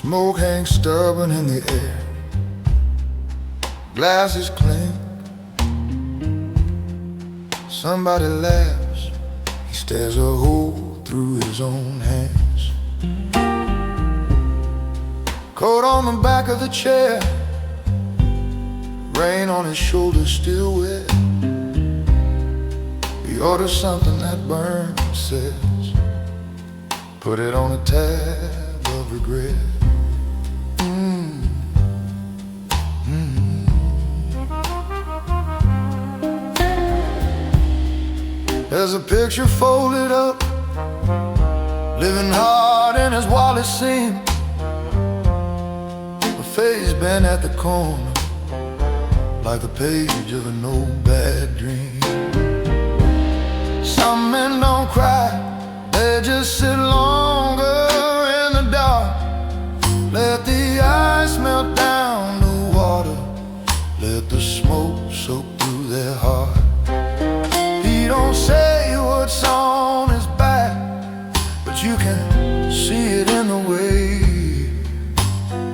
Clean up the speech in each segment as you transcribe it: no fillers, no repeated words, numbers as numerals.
Smoke hangs stubborn in the air. Glasses clink. Somebody laughs. He stares a hole through his own hands. Coat on the back of the chair. Rain on his shoulders still wet. He orders something that burns, says, put it on a tab of regret. There's a picture folded up, living hard in his wallet seam. A face bent at the corner, like the page of an old bad dream. Some men don't cry, they just sit longer in the dark. Let the ice melt down the water, let the smoke soak through their heart. He don't say what's on his back, but you can see it in the way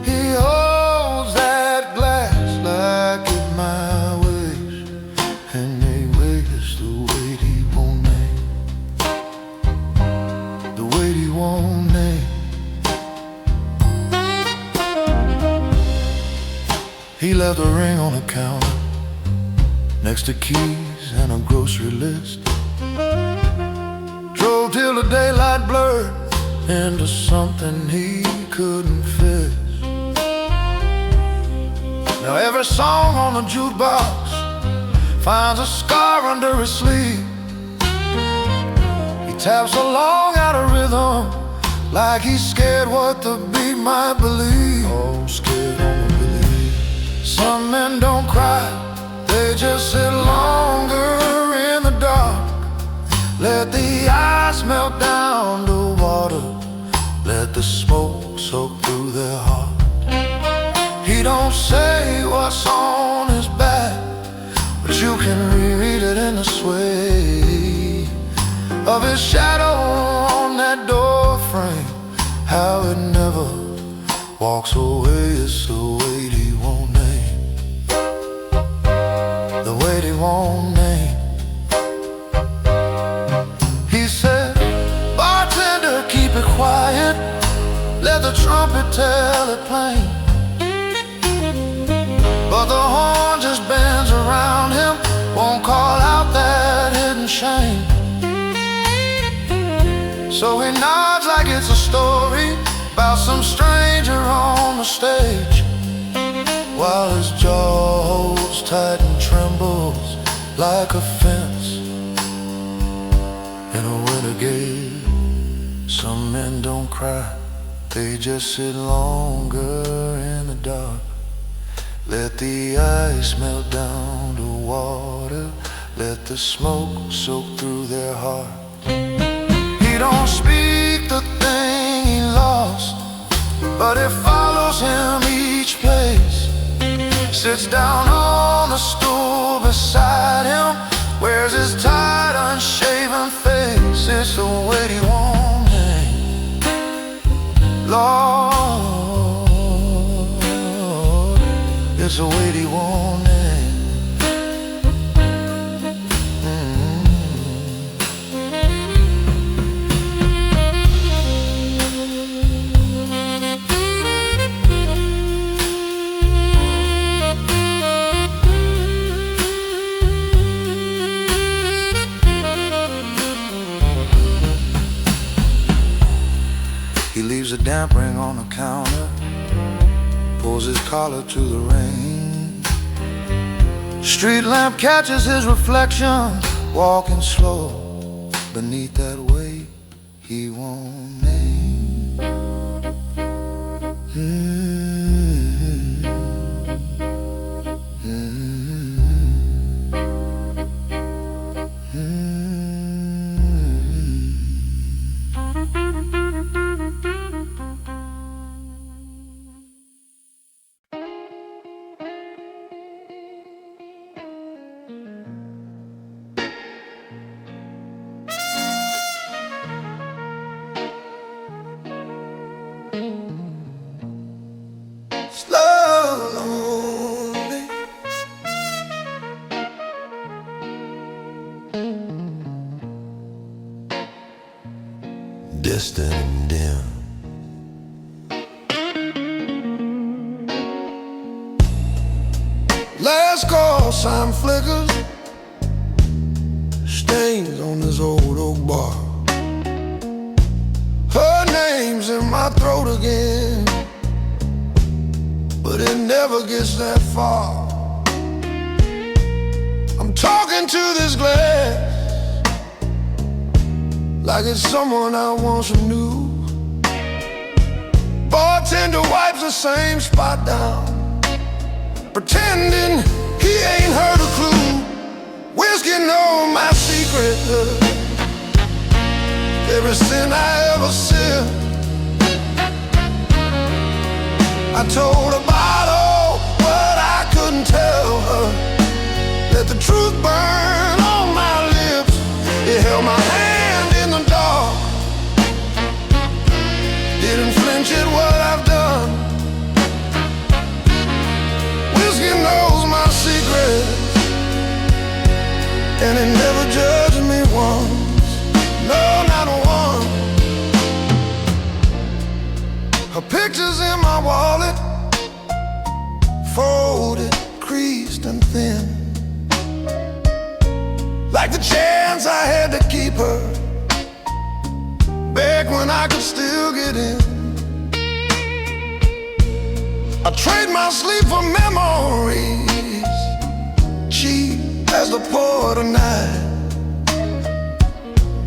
he holds that glass like at my waist, and they waste the weight he won't name, the weight he won't name. He left a ring on the counter next to keys and a grocery list. Drove till the daylight blurred into something he couldn't fix. Now every song on the jukebox finds a scar under his sleeve. He taps along out of rhythm, like he's scared what the beat might believe. Oh, scared what the believe. Some men don't cry, they just sit longer in the dark. Let the ice melt down to water, let the smoke soak through their heart. He don't say what's on his back, but you can reread it in the sway of his shadow on that door frame. How it never walks away, it's the weight he won't name, the weight he won't name. He said, bartender, keep it quiet, let the trumpet tell it plain. But the horn just bends around him, won't call out that hidden shame. So he nods like it's a story about some stranger on the stage, while his jaw holds tight and trembles like a fence in a winter gale. Some men don't cry, they just sit longer in the dark. Let the ice melt down to water, let the smoke soak through their heart. He don't speak the thing he lost, but it follows him each place. Sits down on the stool beside him, wears his tired, unshaven face. It's the weight he won't name, Lord, it's the weight he won't name. He leaves a damp ring on the counter, pulls his collar to the rain. Street lamp catches his reflection, walking slow beneath that weight he won't name. distant and dim. Last call sign flickers, stains on this old oak bar. Her name's in my throat again, but it never gets that far. I'm talking to this glass like it's someone I once knew. Bartender wipes the same spot down, pretending he ain't heard a clue. Whiskey know my secret, every sin I ever sipped. I told a bottle what I couldn't tell her. Let the truth burn on my lips. It held my hand in the dark, didn't flinch at what I've done. Whiskey knows my secrets, and it never judged me once. No, not one. Her picture's in my wallet, folded, creased and thin, like the chance I had to keep her back when I could still get in. I trade my sleep for memories, cheap as the port of night.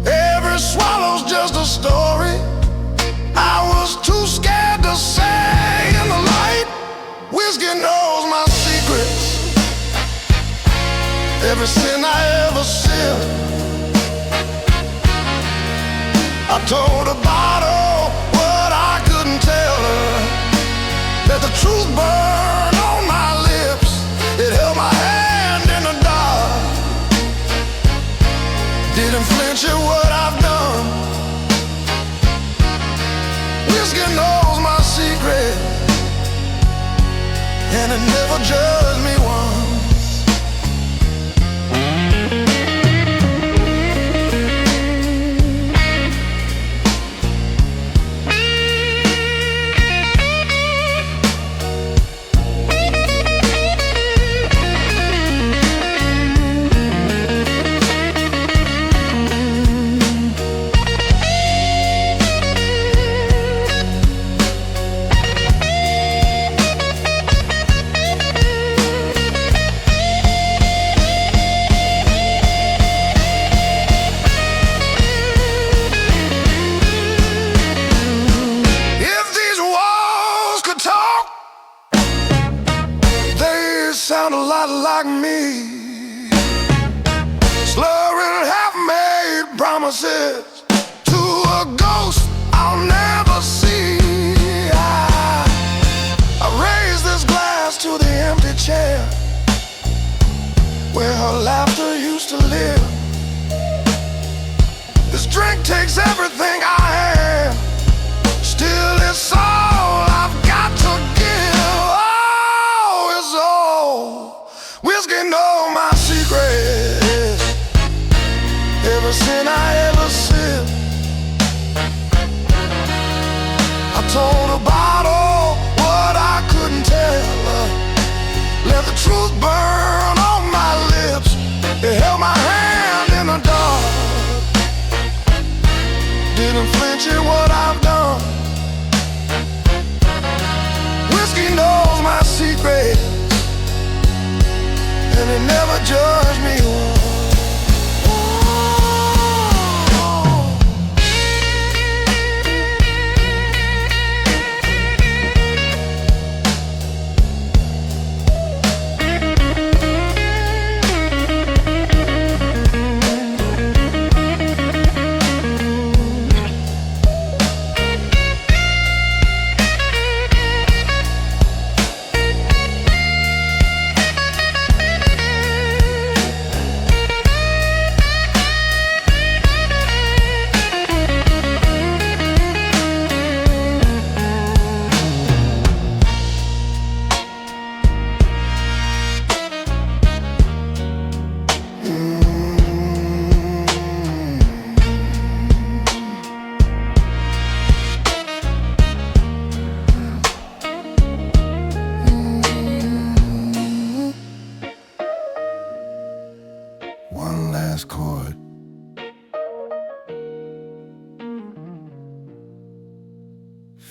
Every swallow's just a story I was too scared to say in the light. Whiskey knows my secrets, every sin I ever sipped. I told a bottle what I couldn't tell her. Let the truth burn on my lips. It held my hand in the dark, didn't flinch at what I've done. Whiskey knows my secret, and it never judged me once. Sound a lot like me, slurring half-made promises to a ghost I'll never see. I raise this glass to the empty chair where her laughter used to live. This drink takes everything I am, still it's all I've got to give. Oh, it's all. Whiskey know my secrets, every sin I ever sipped. I told a bottle what I couldn't tell her. Let the truth burn on my lips. It held my hand in the dark, didn't flinch at what I've done. Whiskey knows my secrets, and it never judged me once.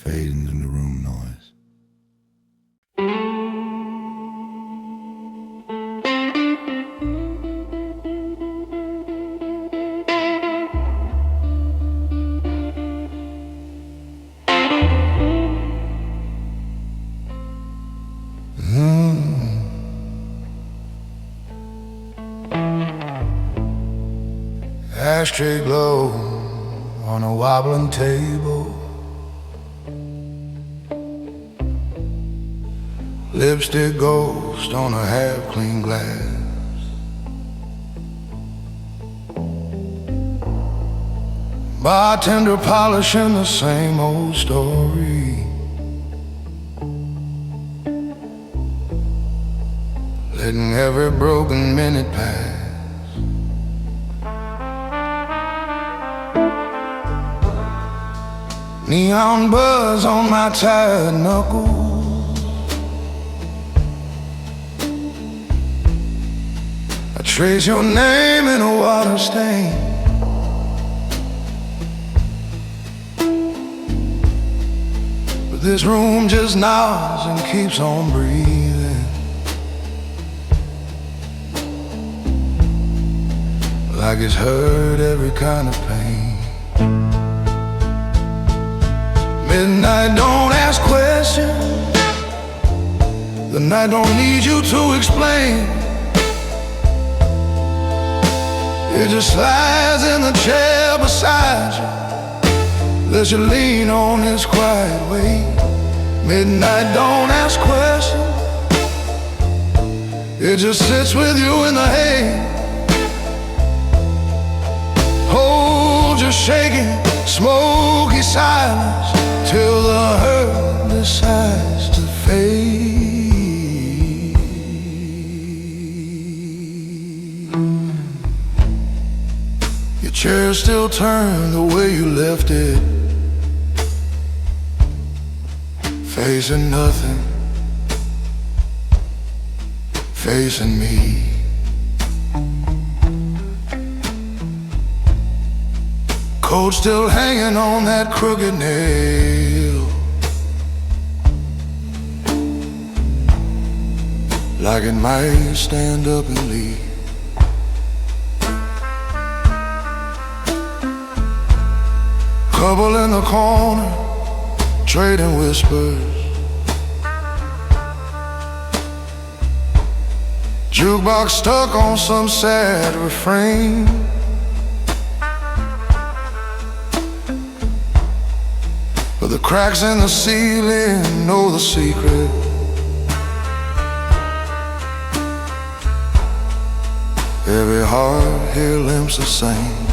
fading into room noise. Ashtray glow on a wobbling table, lipstick ghost on a half-clean glass. Bartender polishing the same old story, letting every broken minute pass. Neon buzz on my tired knuckles, I trace your name in a water stain. But this room just nods and keeps on breathing, like it's heard every kind of pain. Midnight don't ask questions, the night don't need you to explain. It just slides in the chair beside you, lets you lean on his quiet weight. Midnight don't ask questions, it just sits with you in the hay. Hold your shaking, smoky silence till the hurt decides to fade. Your chair still turned the way you left it, facing nothing, facing me. Coat still hanging on that crooked nail, like it might stand up and leave. Couple in the corner, trading whispers, jukebox stuck on some sad refrain. But the cracks in the ceiling know the secret. Every heart here limps the same.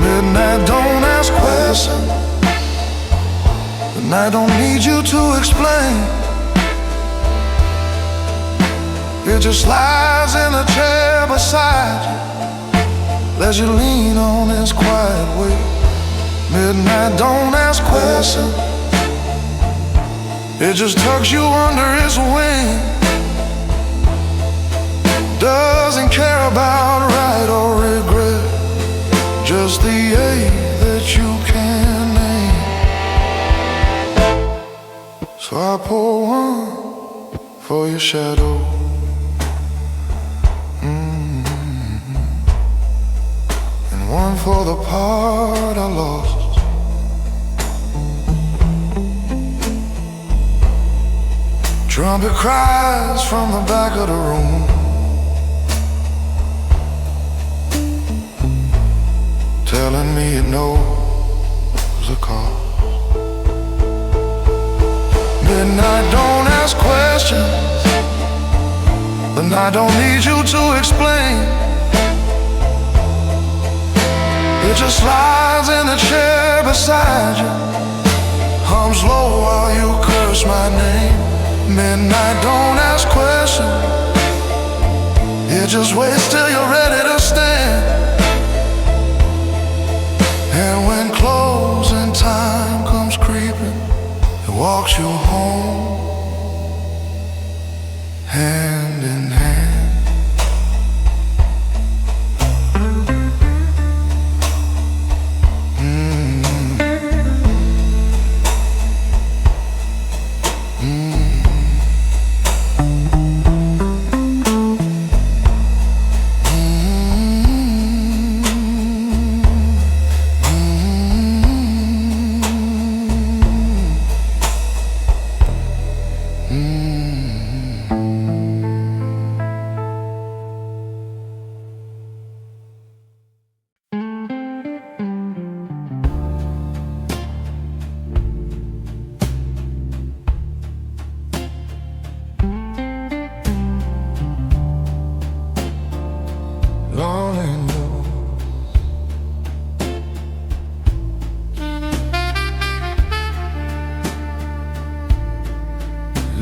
Midnight don't ask questions, the night don't need you to explain. It just slides in a chair beside you, lets you lean on his quiet weight. Midnight don't ask questions, it just tucks you under its wing. Doesn't care about right or regret, just the ache that you can't name. So I pour one for your shadow, and one for the part I lost. Trumpet cries from the back of the room, telling me it knows the cost. Midnight don't ask questions, the night don't need you to explain. It just slides in the chair beside you, hums low while you curse my name. Midnight don't ask questions, it just waits till you're ready to stand. And when closing time comes creeping, it walks you home, hand in hand.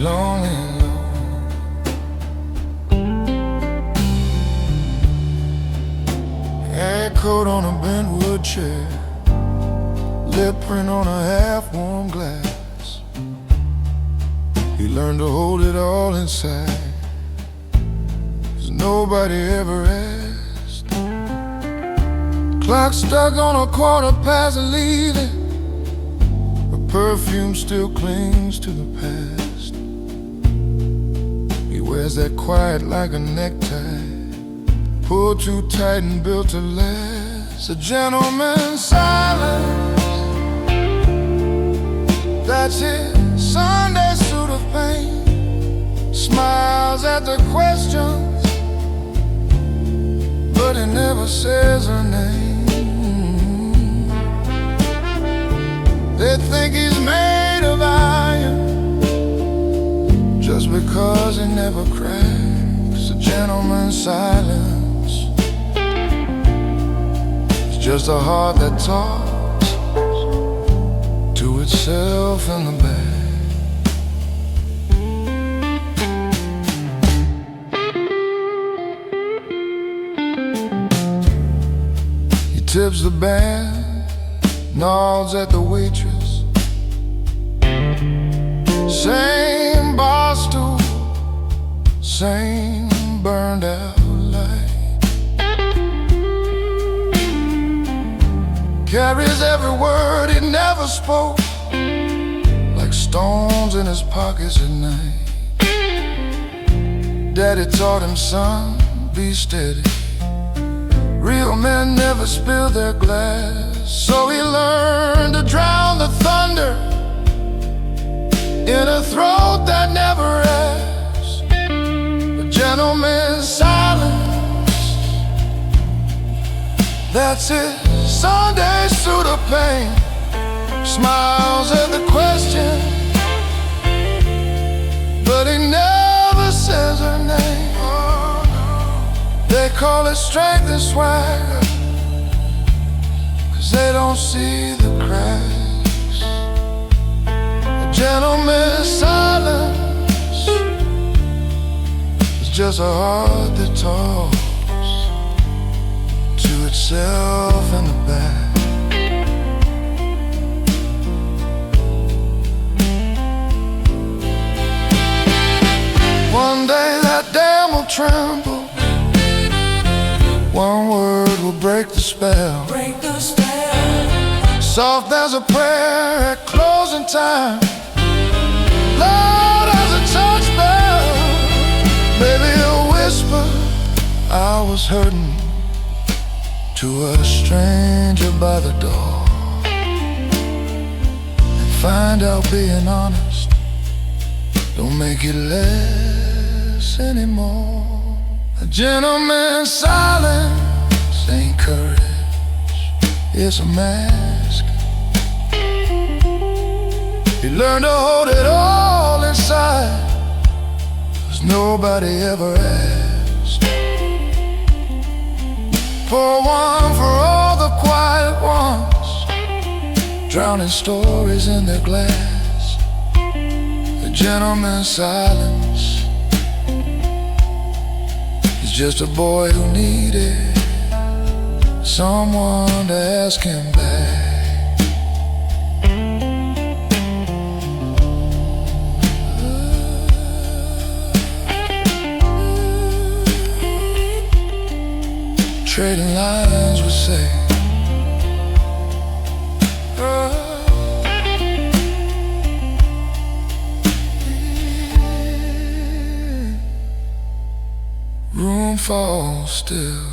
lonely and low. Hair coat on a bent wood chair, lip print on a half-warm glass. He learned to hold it all inside, 'cause nobody ever asked. Clock stuck on a 1/4 and leaving. Her perfume still clings to the past. He wears that quiet like a necktie, pulled too tight and built to last. A gentleman's silence, that's his Sunday suit of pain. Smiles at the questions, but he never says her name. They think he's made of iron, just because he never cracks. A gentleman's silence, it's just a heart that talks to itself in the back. He tips the band, nods at the waitress. Same bar stool, same burned out light. Carries every word he never spoke, like stones in his pockets at night. Daddy taught him, son, be steady. Real men never spill their glass. So he learned to drown the thunder in a throat that never rests. A gentleman's silence, that's his Sunday suit of pain. Smiles at the question, but he never says her name. They call it strength and swagger, 'cause they don't see the cracks. A gentleman's silence is just a heart that talks to itself in the back. One day that dam will tremble, one word will break the spell. Break the spell. Soft as a prayer at closing time, loud as a church bell. Maybe a whisper, I was hurting, to a stranger by the door. And find out being honest don't make it less anymore. A gentleman's silence ain't courage, it's a mask. He learned to hold it all inside, 'cause nobody ever asked. Pour one for all the quiet ones, drowning stories in their glass. A gentleman's silence, just a boy who needed someone to ask him back. Trading lines would say, room falls still.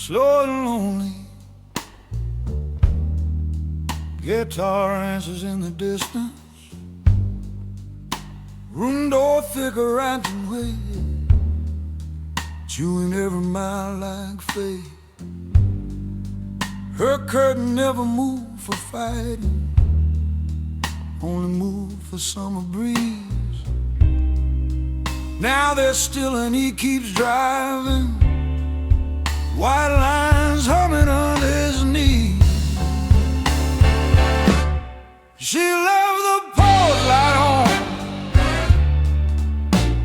Slow and lonely, guitar answers in the distance. Room door thicker ranting way, chewing every mile like fate. Her curtain never moved for fighting, only moved for summer breeze. Now they're still and he keeps driving, white lines humming under his knees. She left the porch light on,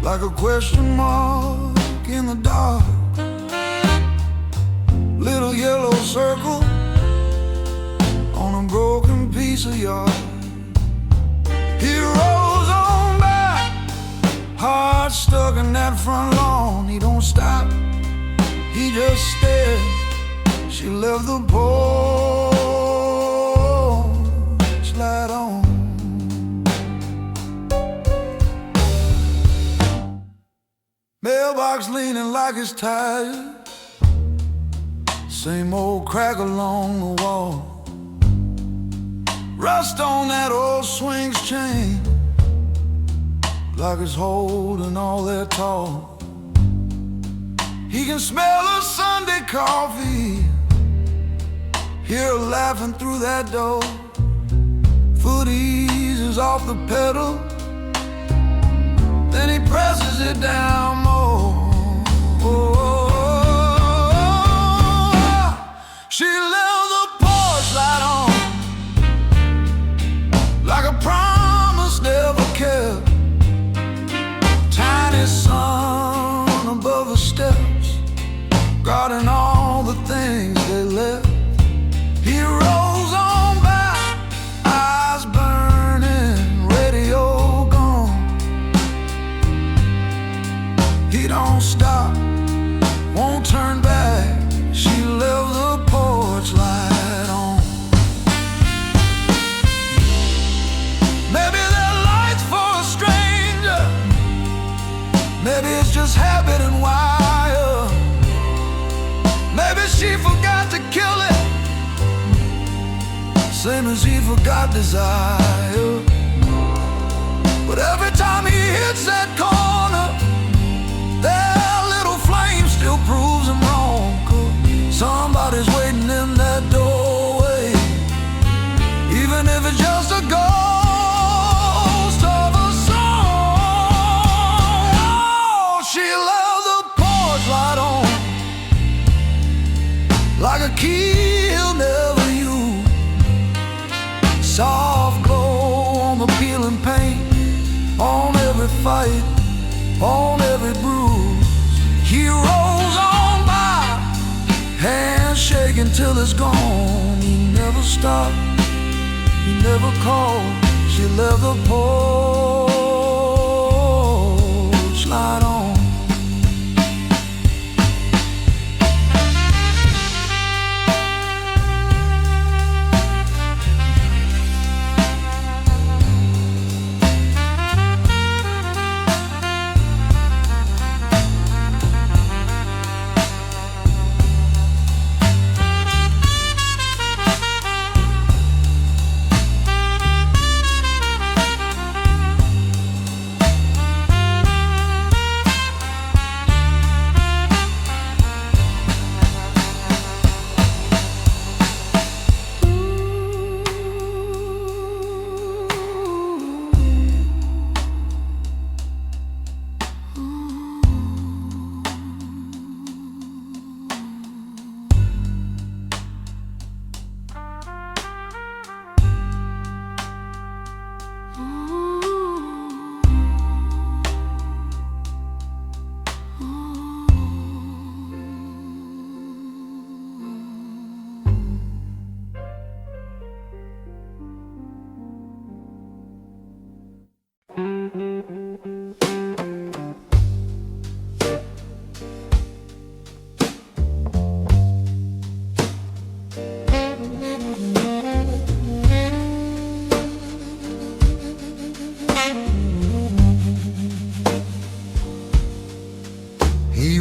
like a question mark in the dark. Little yellow circle on a broken piece of yard. He rolls on by, heart stuck in that front lawn. He don't stop, he just stares. She left the porch light on. Mailbox leaning like it's tired, same old crack along the wall. Rust on that old swing's chain, like it's holding all that tall. He can smell the Sunday coffee, hear her laughing through that door. Foot eases off the pedal, then he presses it down more. She left the porch light on, like a promise never kept. Tiny sun above the steps, guarding all the things they left. He rolls on by, eyes burning, radio gone. He don't stop, won't turn back. She left the porch light on. Maybe that light's for a stranger, maybe it's just habit and wire. Maybe she forgot to kill it, same as he forgot desire. But every time he hits that corner, that little flame still proves him wrong. 'Cause somebody's waiting in that doorway, even if it's just a ghost of a song. Oh, she left the porch light on, like a key he'll never use. Soft glow on the peeling paint, on every fight, on every bruise. He rolls on by, hands shaking till it's gone. He never stopped, he never called. She left the porch light on.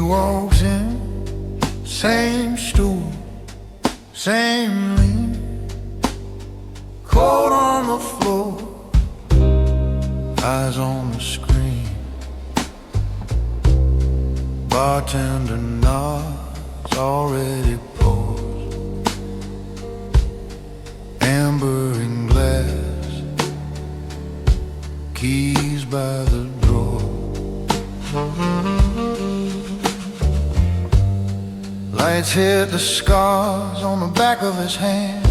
walks in, same stool, same lean, cold on the floor. eyes on the screen. Bartender nods, already poured. Amber in glass, keys by the drawer. Lights hit the scars on the back of his hand.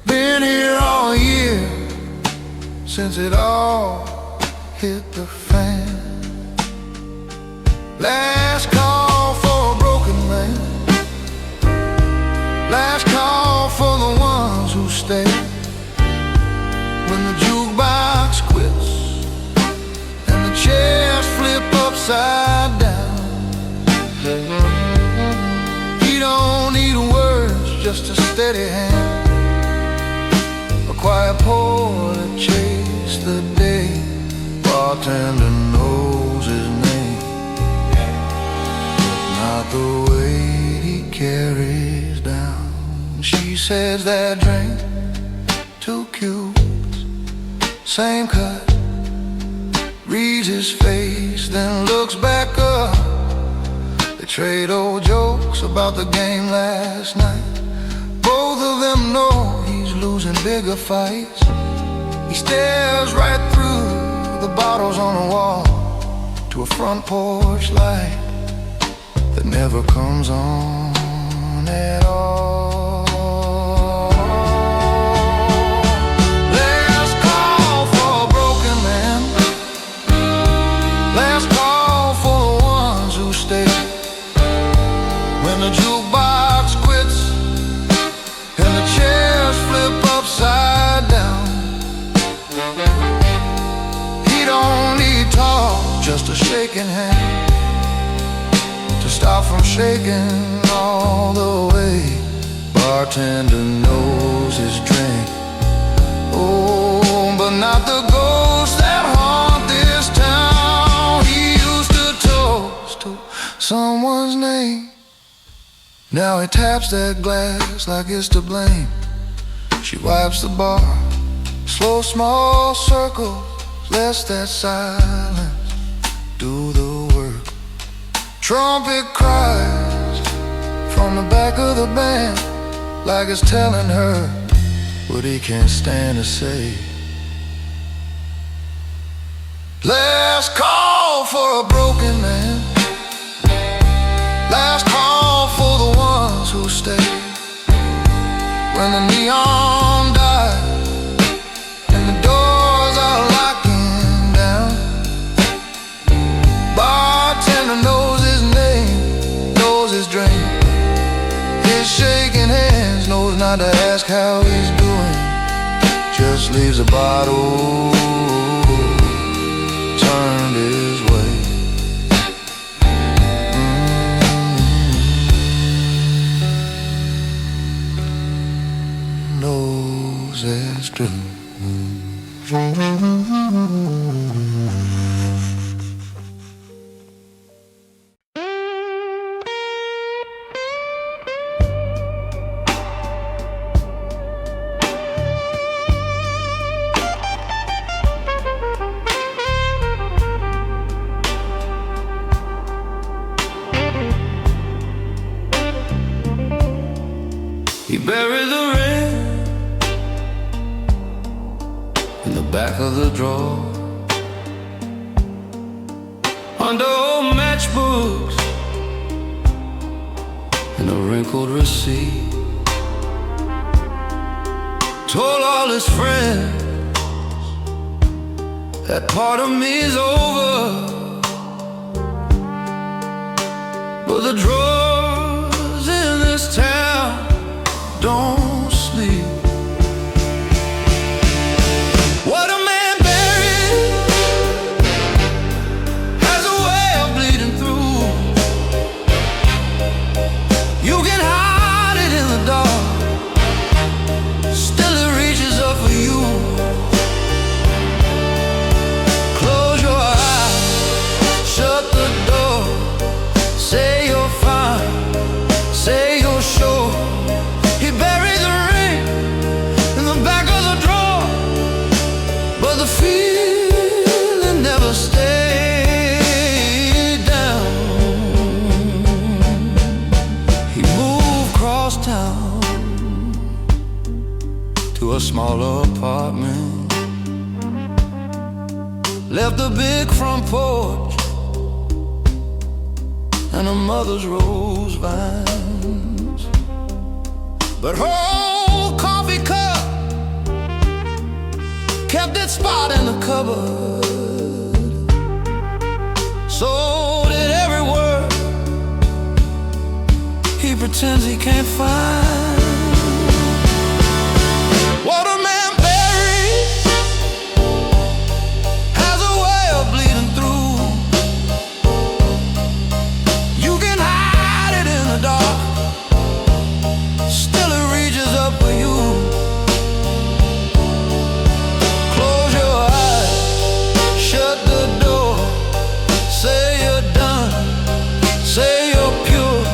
Been here all year since it all hit the fan. Last call for a broken man. Last call for the ones who stay. When the jukebox quits and the chairs flip upside down. He don't need words, just a steady hand. A quiet pour to chase the day. Bartender knows his name, but not the weight he carries down. She says that drink, 2 cubes, same cut. Reads his face, then looks back up. They trade old jokes about the game last night. Both of them know he's losing bigger fights. He stares right through the bottles on the wall to a front porch light that never comes on at all. Last call for a broken man. Last call for the ones who stay. When the jukebox quits and the chairs flip upside down. He don't need talk, just a shaking hand to stop from shaking all the way. Bartender knows his drink, oh, but not the ghosts that haunt this town. He used to toast to someone's name. Now he taps that glass like it's to blame. She wipes the bar, slow small circles, lets that silence do the work. Trumpet cries from the back of the band, like it's telling her what he can't stand to say. Last call for a broken man. Last call for the ones who stay. When the neon dies and the doors are locking down. Bartender knows his name, knows his drink. His shaking hands, knows not to ask how he's doing. Just leaves a bottle turned his way. Knows it's true. He buried the ring in the back of the drawer, under old matchbooks and a wrinkled receipt. Told all his friends that part of me's over, but the drawers in this town don't sleep. What a man buried has a way of bleeding through. You can hide it in the dark, still it reaches up for you. Close your eyes, shut the door, say you're fine. town to a smaller apartment. Left the big front porch and her mother's rose vines, but her old coffee cup kept its spot in the cupboard. So did every word he pretends he can't find. What a man buries has a way of bleeding through. You can hide it in the dark, still it reaches up for you. Close your eyes, shut the door, say you're done, say you're pure.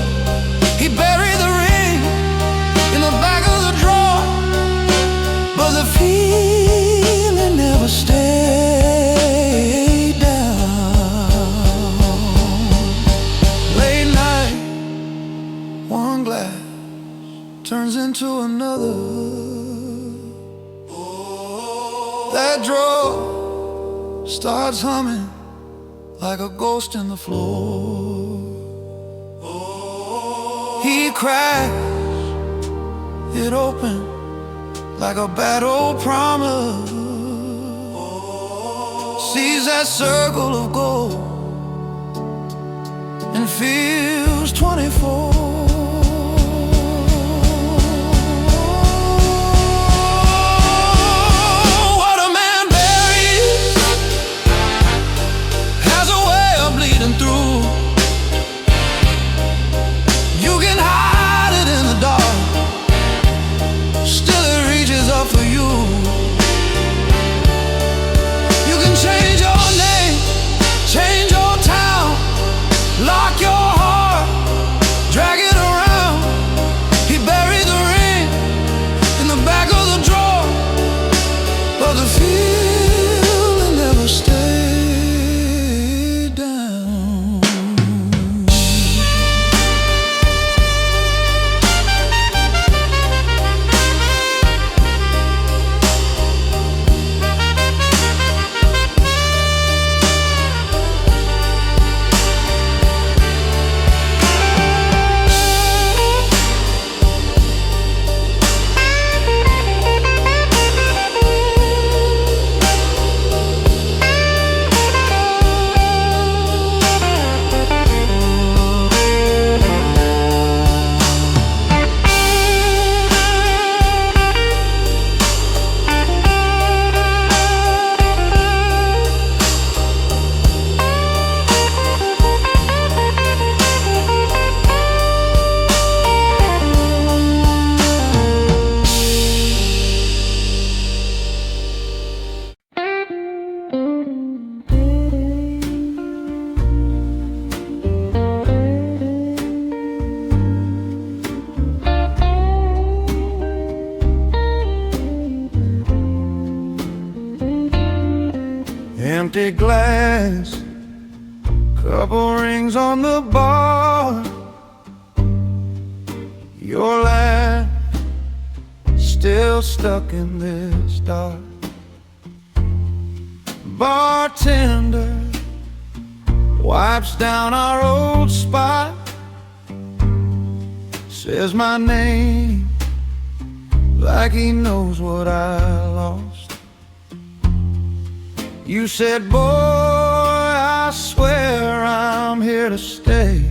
He buried the ring in the back of the drawer, but the feeling never stayed down. Late night, one glass turns into another. That drawer starts humming like a ghost in the floor. He cracks it open like a bad old promise. Sees that circle of gold and feels 24. What a man buries has a way of bleeding through. You can hide it in the dark, still it reaches up for you. You can change your name, change your town, lock your heart, drag it around. He buried the ring in the back of the drawer, but the feeling never stayed down. Empty glass, couple rings on the bar. Your laugh still stuck in this dark. Bartender wipes down our old spot, says my name like he knows what I lost. You said, boy, I swear I'm here to stay.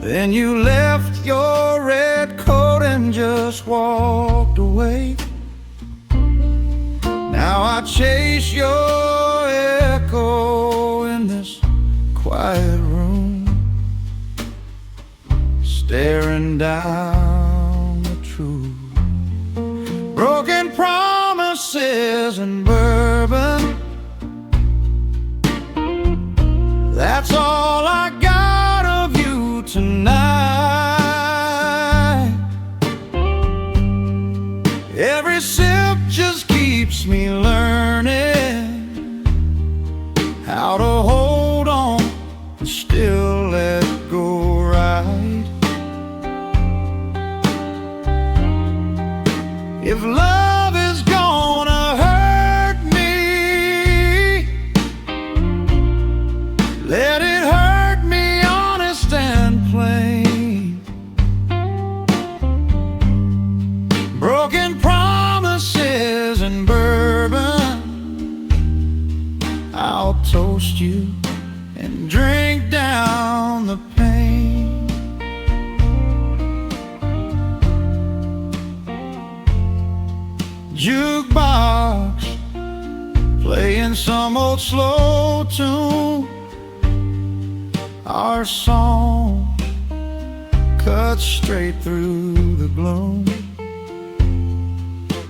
Then you left your red coat and just walked away. Now I chase your echo in this quiet room, staring down the truth. Broken promises and bourbon, that's all I got of you tonight. Every sip just keeps me learning how to hold on and still let go right. playing some old slow tune. Our song cuts straight through the gloom.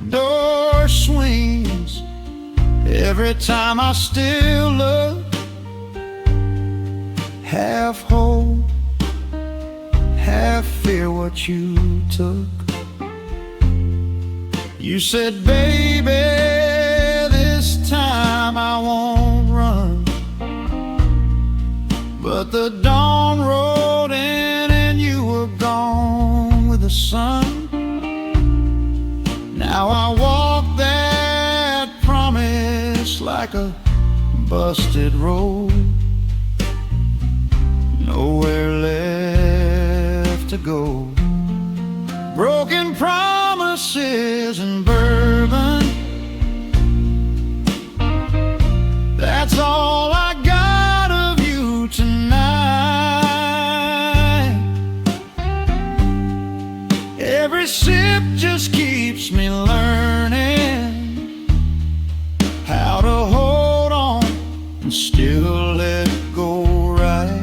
Door swings every time I still look. Half hope, half fear what you took. You said, baby, this time I won't run. But the dawn rolled in and you were gone with the sun. Now I walk that promise like a busted road. Nowhere left to go. Broken promises and bourbon, that's all I got of you tonight. Every sip just keeps me learning how to hold on and still let go right.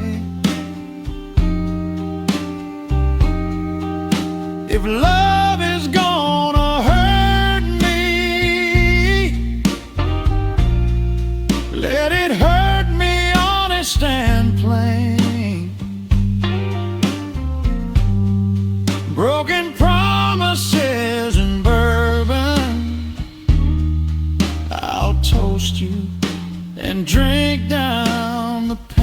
If love is gonna hurt me, let it hurt me honest and plain. Broken promises and bourbon, I'll toast you and drink down the pain.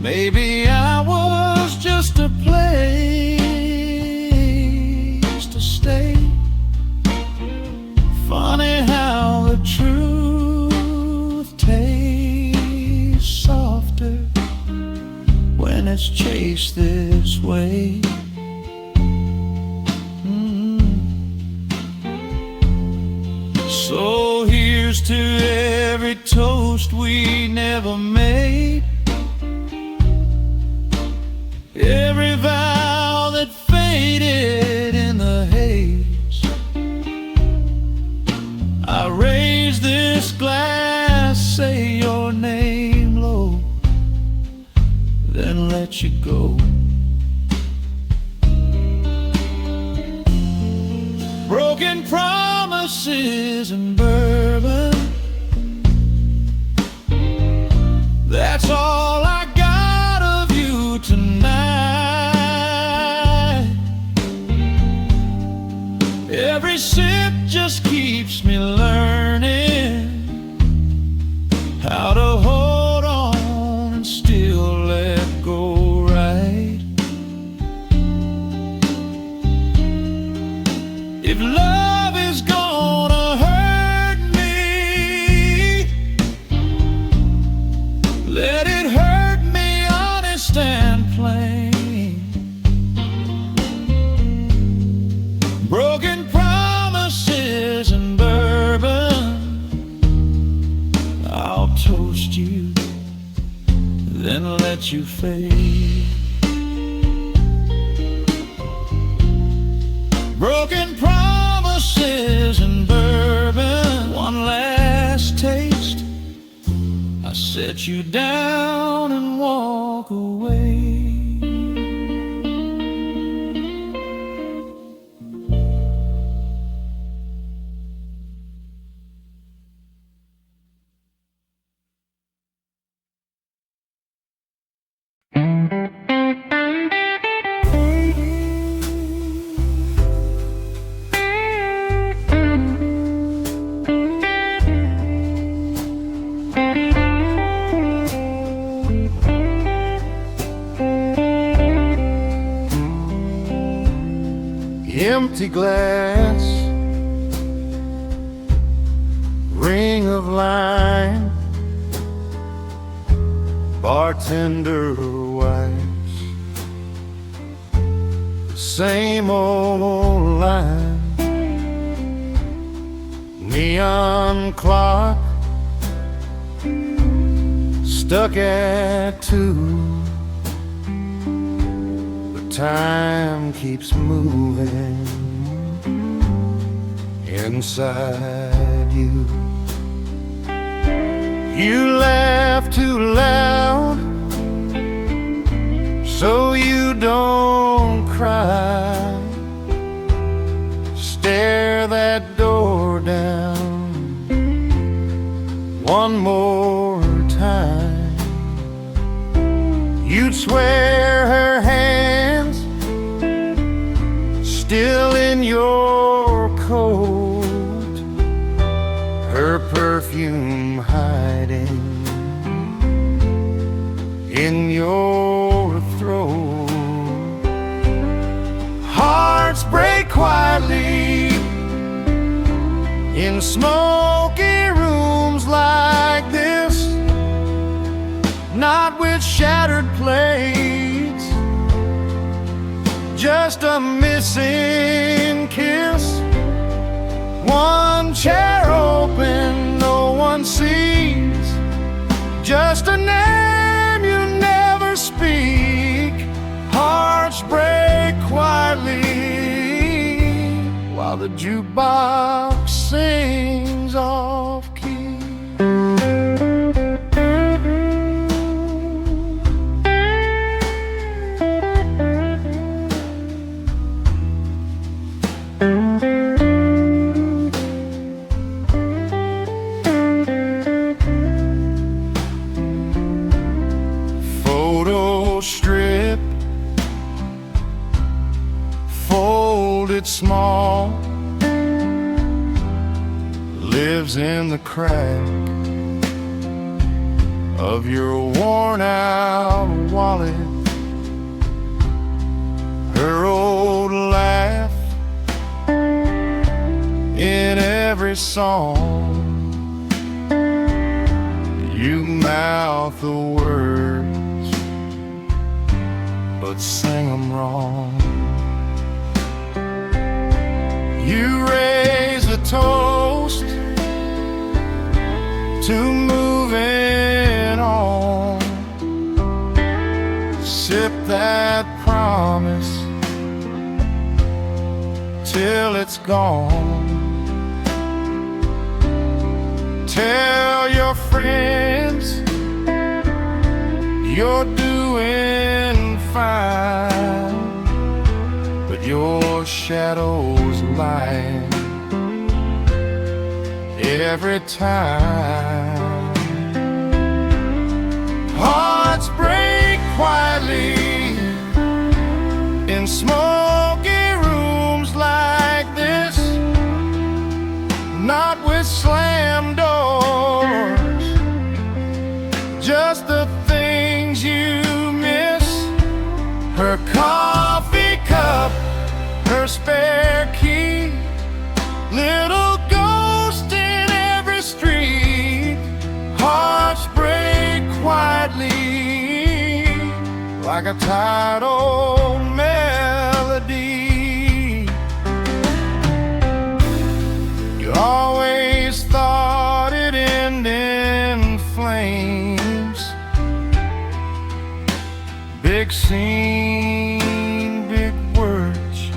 Maybe I was just a place to stay. Funny how the truth tastes softer when it's chased this way. So here's to every toast we never made, every vow that faded in the haze. I raise this glass, say your name low, then let you go. Broken promises and bourbon, that's all I got of you tonight. Every sip just keeps me learning how to hold on and still let go right. If love is gonna hurt me, let it hurt me honest and plain. Broken promises and bourbon, I'll toast you, then let you fade. Broken promises and bourbon, one last taste, I set you down and walk away. Empty glass, of line, bartender wives, the same old line, neon clock stuck at 2. But time keeps moving inside you. You laugh too loud so you don't cry. Stare that door down one more time. You'd swear her hands still in your coat, her perfume hiding in your throat. Hearts break quietly in smoky rooms like this, not with shattered plates, just a missing kiss. One chair open, no one sees, just a name you never speak. Hearts break quietly while the jukebox sings off key. Photo strip folded small, lives in the crack of your worn out wallet. Her old laugh in every song. You mouth the words but sing them wrong. You raise a toast to moving on. Sip that promise till it's gone. Tell your friends you're doing fine, but your shadow's lying every time. Hearts break quietly in smoky rooms like this, not with slam doors, just the things you miss. Her coffee cup, her spare key, little ghost in every street. Hearts break quietly like a tired old melody. You always thought it'd end in flames. Big scene, big words,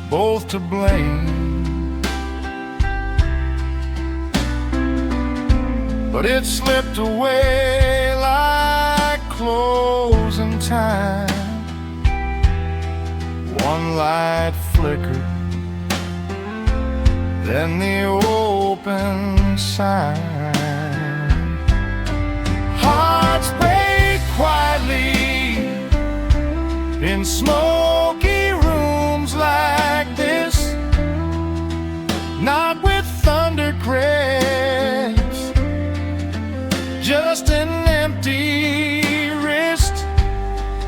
both to blame. But it slipped away like closing time. One light flickered, then the open sign. Hearts break quietly in smoky rooms like this, not with thunder craves, just an empty wrist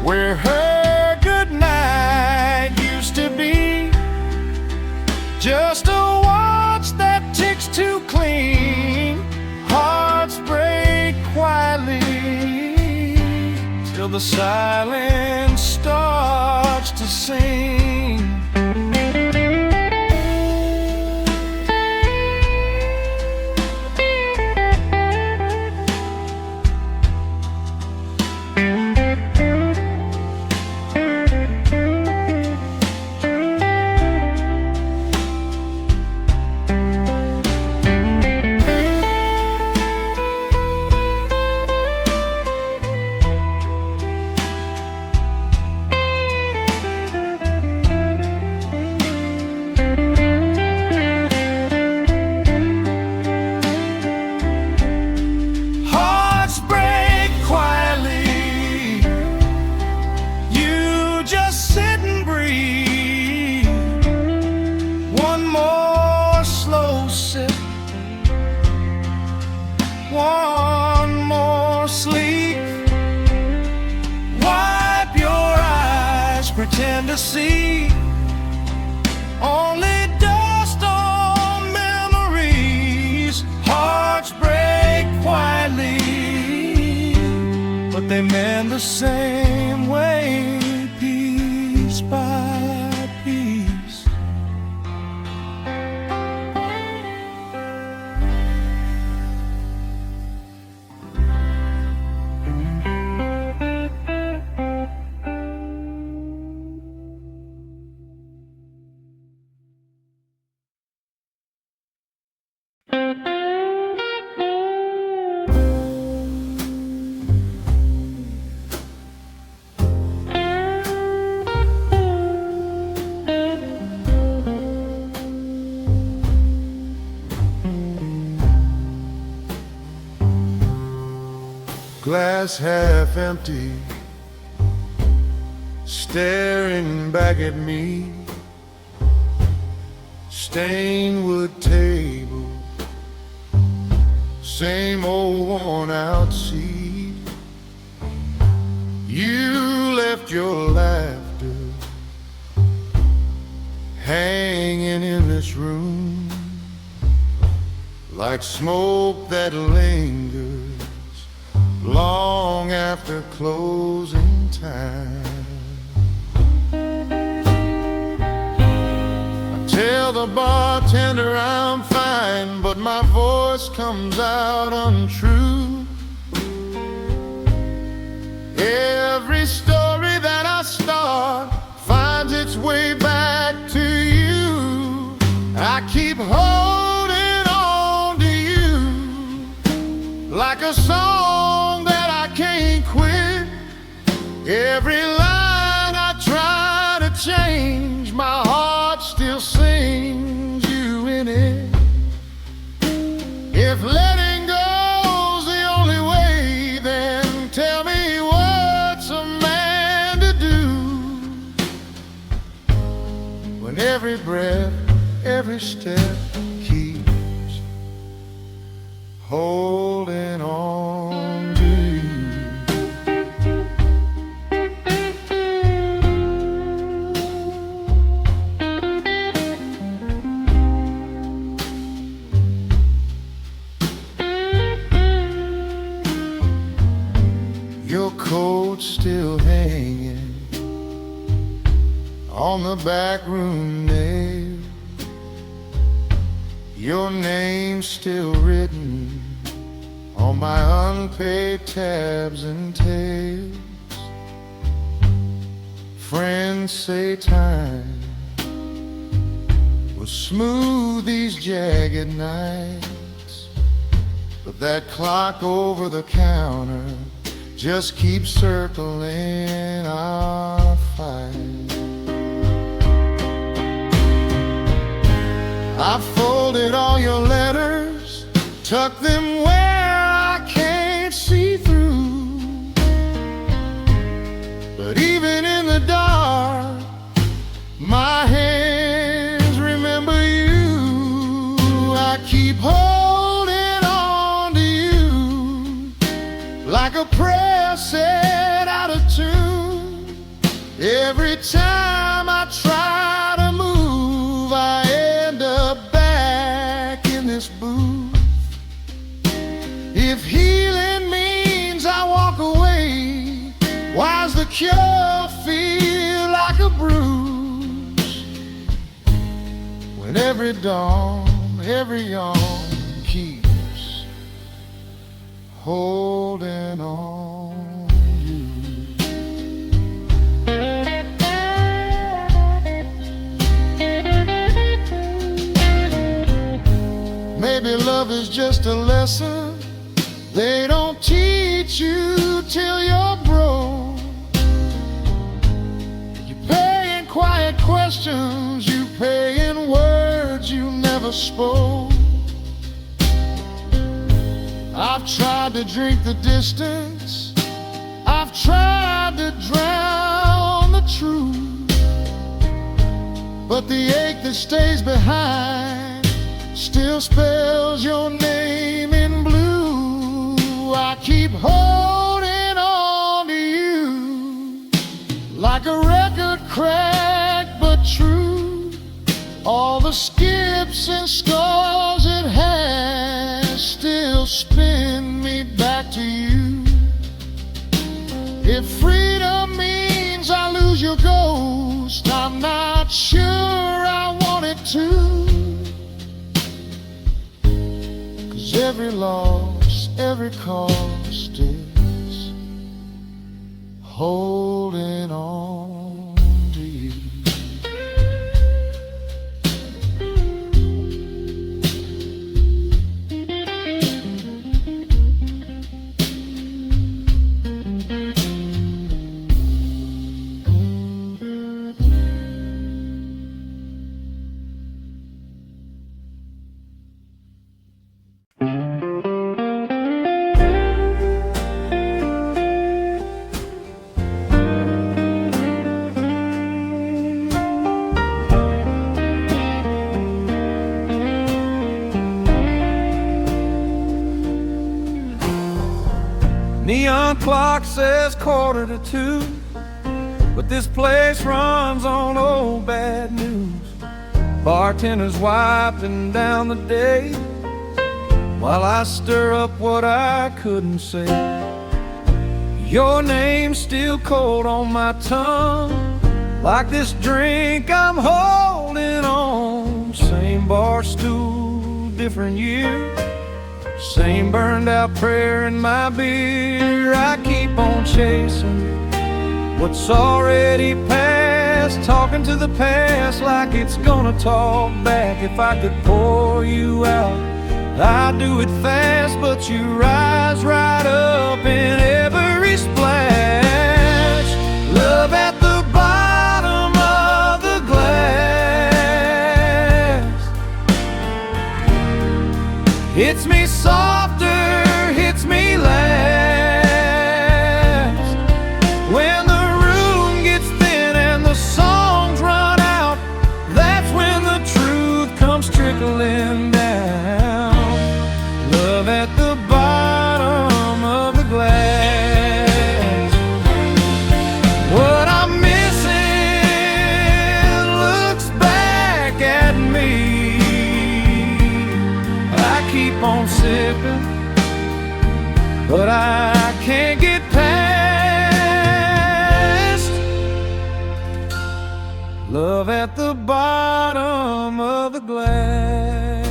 where her good night used to be. Just a watch that ticks too clean. the silence starts to sing. One more sleep. Wipe your eyes, pretend to see only dust on memories. Hearts break quietly, but they mend the same way, piece by piece. Glass half empty, staring back at me. Stained wood table, same old worn out seat. You left your laughter hanging in this room, like smoke that lingers long after closing time. I tell the bartender I'm fine, but my voice comes out untrue. Every story that I start finds its way back to you. I keep holding on to you like a song that I can't quit. Every line I try to change, my heart still sings you in it. If letting go's the only way, then tell me what's a man to do when every breath, every step keeps holding on to you. Your coat still hanging on the back room nail, your name still written on my unpaid tabs and tails. Friends say time will smooth these jagged nights, but that clock over the counter just keeps circling our fight. I folded all your letters, tucked them where I can't see through. But even in the dark, my hands remember you. I keep holding on to you like a prayer set out of tune. Every time I try to move, I end up back in this booth. If healing means I walk away, why Sometimes the cure feels like a bruise, when every dawn, every yawn keeps holding on you. Maybe love is just a lesson they don't teach you till you're broke. You pay in quiet questions, you pay in words you never spoke. I've tried to drink the distance, I've tried to drown the truth, but the ache that stays behind still spells your name in blue. I keep holding on to you like a record cracked but true. All the skips and scars it has still spin me back to you. If freedom means I lose your ghost, I'm not sure I want it to. 'Cause every loss, every cost is holding on to you. Neon clock says 1:45, but this place runs on old bad news. Bartenders wiping down the day while I stir up what I couldn't say. Your name's still cold on my tongue, like this drink I'm holding on. Same bar stool, different year, same burned out prayer in my beer. I keep on chasing what's already past, talking to the past like it's gonna talk back. If I could pour you out, I'd do it fast, but you rise right up in every splash. Love at the bottom of the glass. Hits me softer, hits me last. When the room gets thin and the songs run out, that's when the truth comes trickling down. Love at the bottom of the glass. What I'm missing looks back at me. I keep on sipping, but I can't get past love at the bottom of the glass.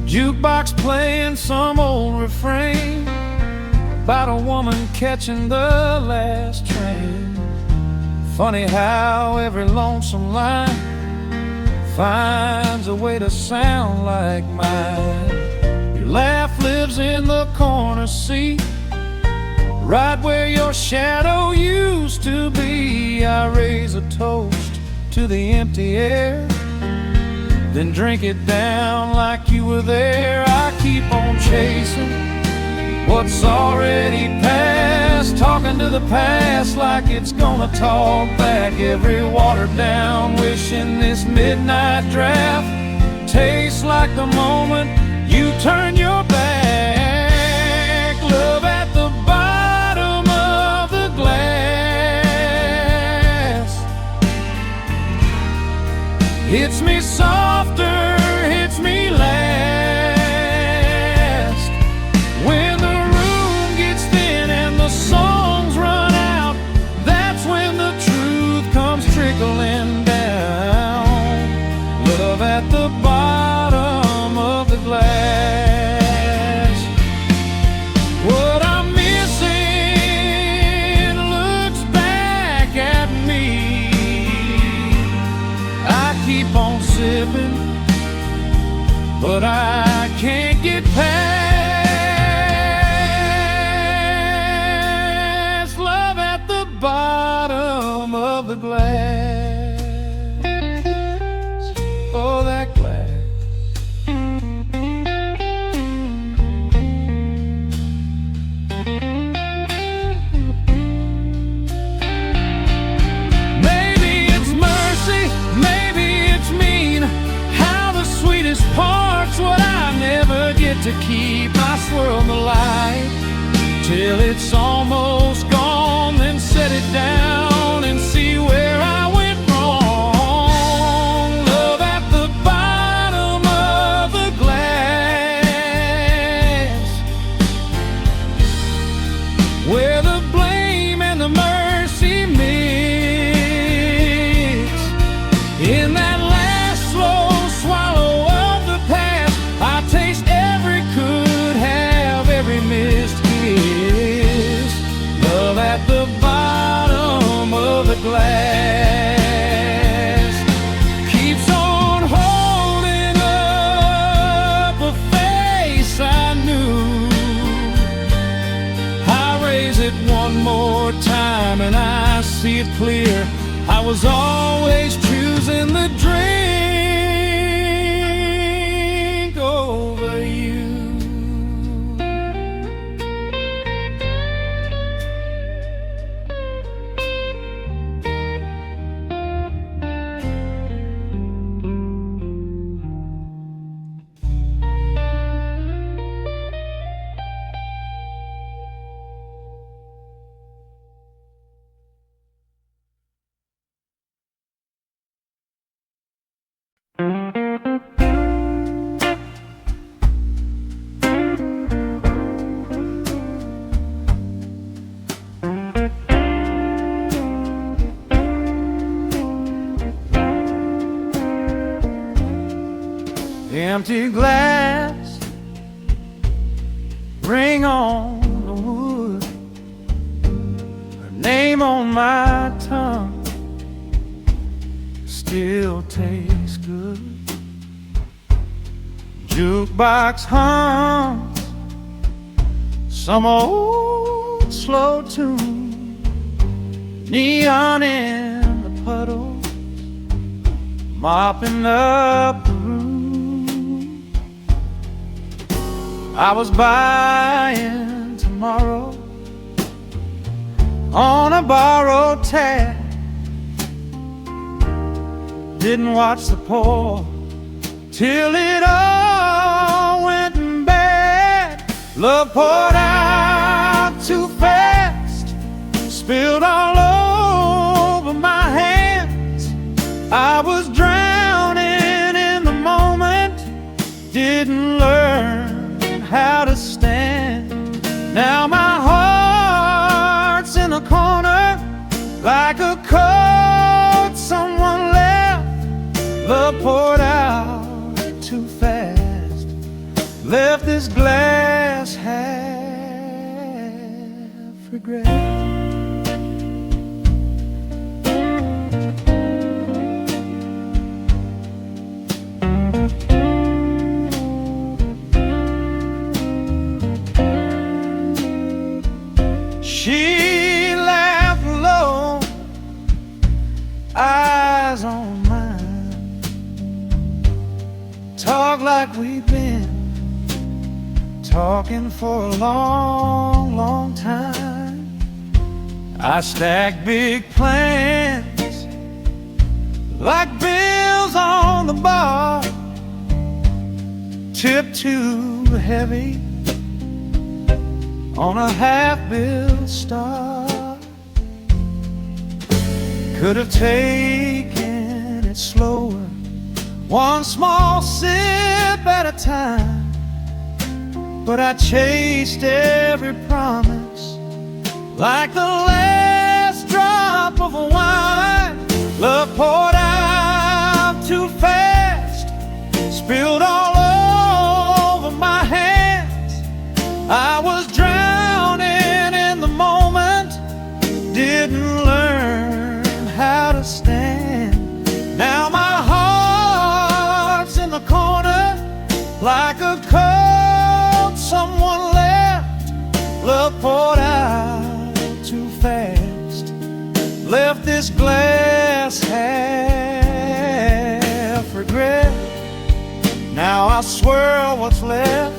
Jukebox playing some old refrain about a woman catching the last train. Funny how every lonesome line finds a way to sound like mine. Your laugh lives in the corner seat, right where your shadow used to be. I raise a toast to the empty air, then drink it down like you were there. I keep on chasing what's already past, talking to the past like it's gonna talk back. Every watered down wish in this midnight draft tastes like the moment you turn your back. Love at the bottom of the glass. hits me softer, hits me last. When the room gets thin and the songs run out, that's when the truth comes trickling down. Love at the bottom of the glass. What I'm missing looks back at me. I keep on sipping, but I can't get past love at the bottom of the glass. Oh, that glass. Maybe it's mercy, maybe it's mean. How the sweetest part's what I never get to keep. I swirl the light till it's almost gone, then set it down and see where I went wrong. Love at the bottom of the glass, where the blame and the mercy mix. In that last slow swallow of the past, I taste every could have, every missed kiss. Love at the bottom of the glass keeps on holding up a face I knew. I raise it one more time and I see it clear. I was always choosing the drink over you. Empty glass, ring on the wood, her name on my tongue still tastes good. Jukebox hums some old slow tune, neon in the puddles, mopping up the room. I was buying tomorrow on a borrowed tab. Didn't watch the pour till it all went bad. Love poured out too fast, spilled all over my hands. I was drowning in the moment, didn't learn how to stand. Now my heart's in a corner like a coat someone left. Love poured out too fast, left this glass half regret. She laughed low, eyes on mine, talk like we've been talking for a long, long time. I stack big plans like bills on the bar, tip too heavy on a half-built star. Could have taken it slower, one small sip at a time. But I chased every promise like the last drop of wine. Love poured out too fast, spilled all over my hands. I was drowning in the moment, didn't learn how to stand. Now my heart's in the corner like a cold someone left. Love poured out too fast, left this glass half regret. Now I swirl what's left,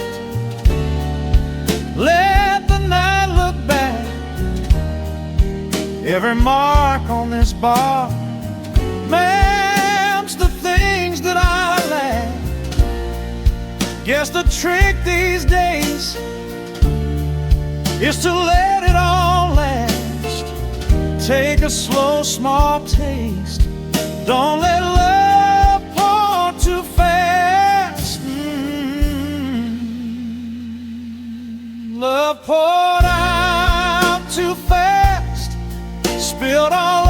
let the night look back. Every mark on this bar maps the things that I lack. Guess the trick these days is to let it all last. Take a slow, small taste. Don't let love pour too fast. Love poured out too fast, spilled all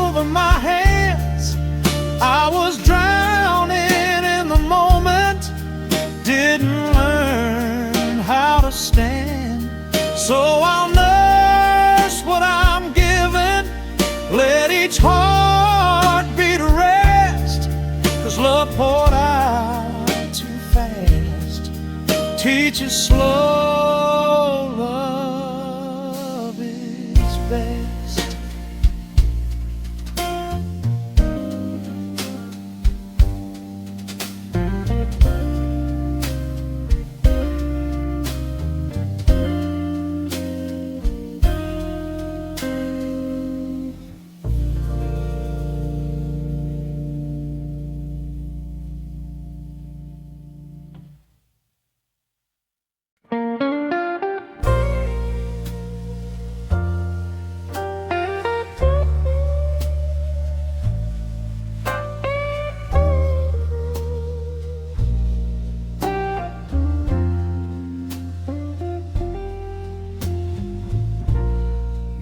over my hands. I was drowning in the moment, didn't learn how to stand. So I'll nurse what I'm given, let each heart beat a rest. 'Cause love poured out too fast teaches slow love is best.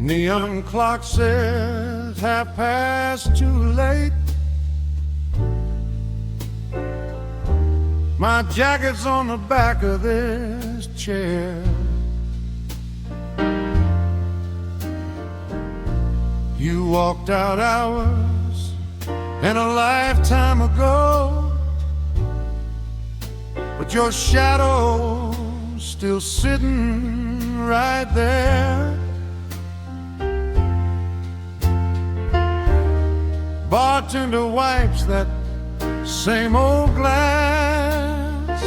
Neon clock says 2:30. My jacket's on the back of this chair. You walked out hours and a lifetime ago, but your shadow's still sitting right there. Bartender wipes that same old glass,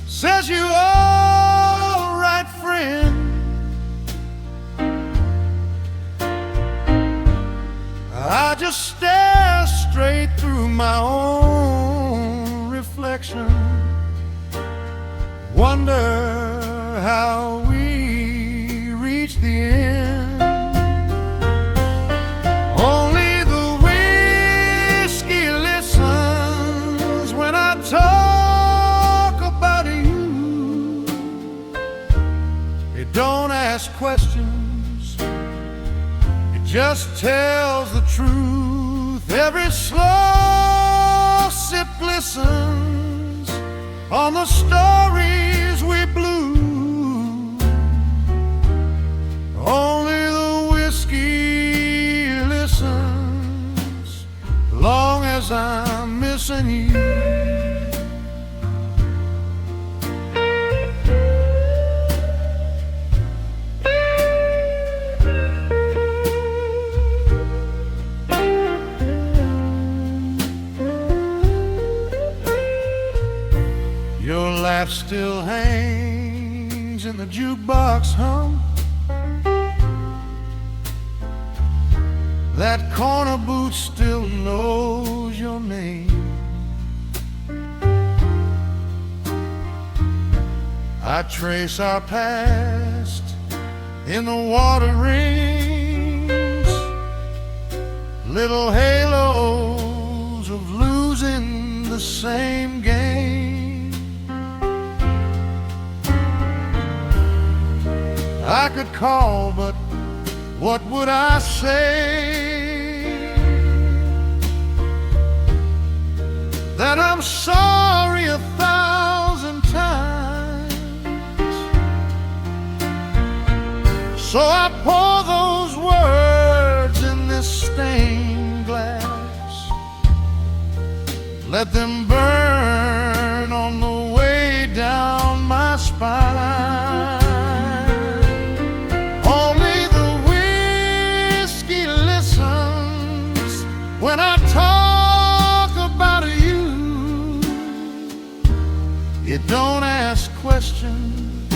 says you all right, friend. I just stare straight through my own reflection, wonder how we reach the end. Talk about you. It don't ask questions, it just tells the truth. Every slow sip glistens on the stories we blew. Only the whiskey listens, long as I'm missing you. Your laugh still hangs in the jukebox hum. That corner booth still knows your name. I trace our past in the water rings, little halos of losing the same game. I could call, but what would I say? That I'm sorry 1,000 times. So I pour those words in this stained glass, let them burn on the way down my spine. Only the whiskey listens when I talk about you. It don't ask questions,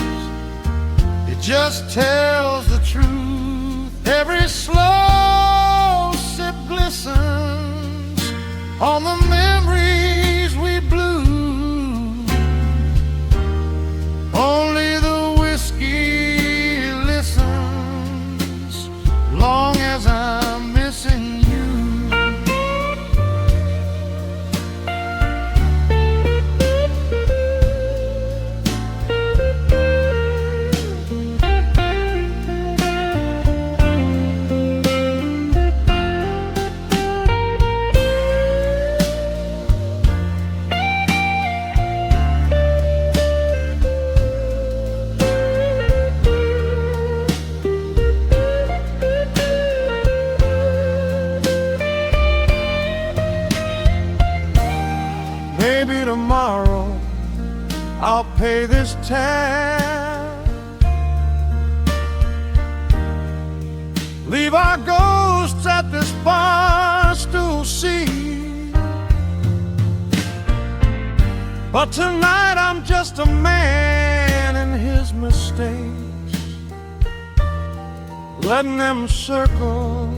it just tells the truth. Every slow sip glistens on the memories we blew. Only the whiskey listens long as I'm missing you. Maybe tomorrow I'll pay this tab, leave our ghosts at this bar stool seat. But tonight I'm just a man in his mistakes, letting them circle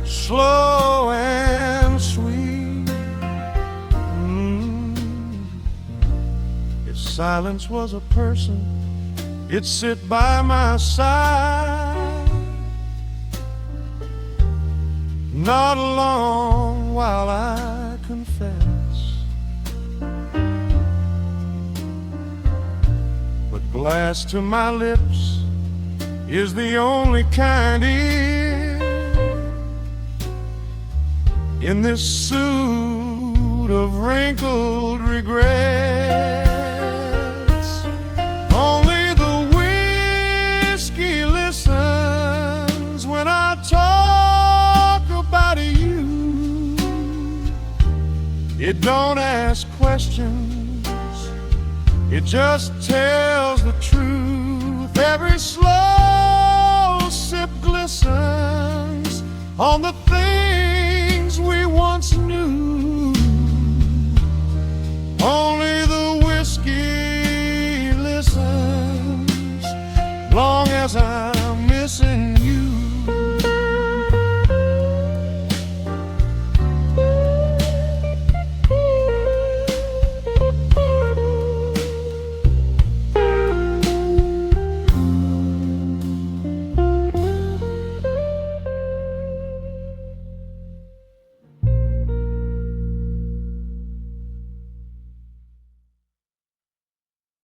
slow and sweet. Silence was a person, it'd sit by my side, not long while I confess. But glass to my lips is the only kind ear in this suit of wrinkled regret. Only the whiskey listens when I talk about you. It don't ask questions, it just tells the truth. Every slow sip glistens on the